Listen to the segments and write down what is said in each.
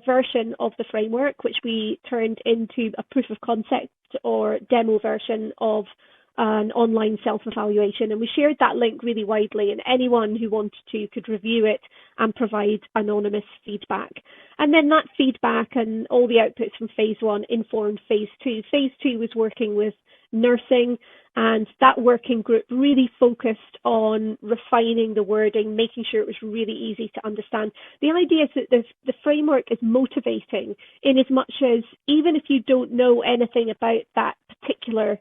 a version of the framework which we turned into a proof of concept or demo version of an online self-evaluation, and we shared that link really widely, and anyone who wanted to could review it and provide anonymous feedback. And then that feedback and all the outputs from phase one informed phase two. Phase two was working with nursing, and that working group really focused on refining the wording, making sure it was really easy to understand. The idea is that the framework is motivating in as much as even if you don't know anything about that particular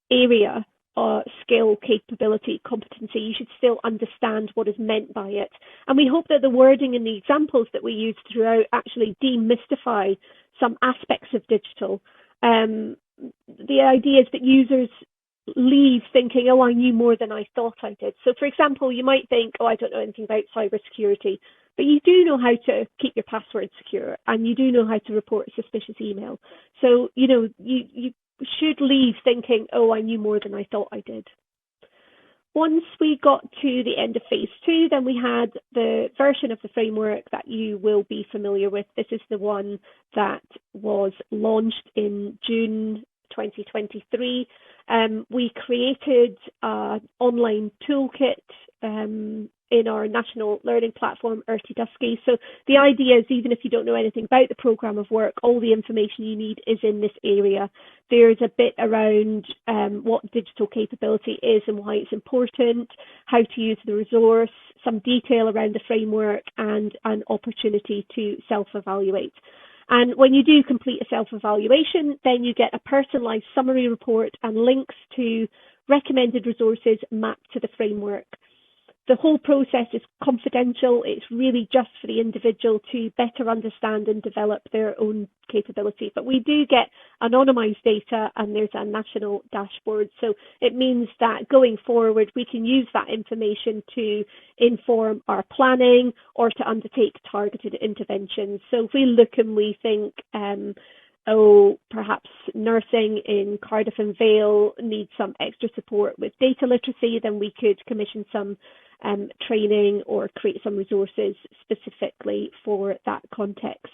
area or skill, capability, competency, you should still understand what is meant by it. And we hope that the wording and the examples that we use throughout actually demystify some aspects of digital. The idea is that users leave thinking, oh, I knew more than I thought I did. So, for example, you might think, oh, I don't know anything about cybersecurity, but you do know how to keep your password secure, and you do know how to report a suspicious email. So, you should leave thinking, oh, I knew more than I thought I did. Once we got to the end of phase two, then we had the version of the framework that you will be familiar with. This is the one that was launched in June 2023. We created an online toolkit in our national learning platform, Urtidusky. So the idea is even if you don't know anything about the programme of work, all the information you need is in this area. There's a bit around what digital capability is and why it's important, how to use the resource, some detail around the framework, and an opportunity to self-evaluate. And when you do complete a self-evaluation, then you get a personalised summary report and links to recommended resources mapped to the framework. The whole process is confidential. It's really just for the individual to better understand and develop their own capability. But we do get anonymised data, and there's a national dashboard. So it means that going forward, we can use that information to inform our planning or to undertake targeted interventions. So if we look and we think, perhaps nursing in Cardiff and Vale needs some extra support with data literacy, then we could commission some training or create some resources specifically for that context.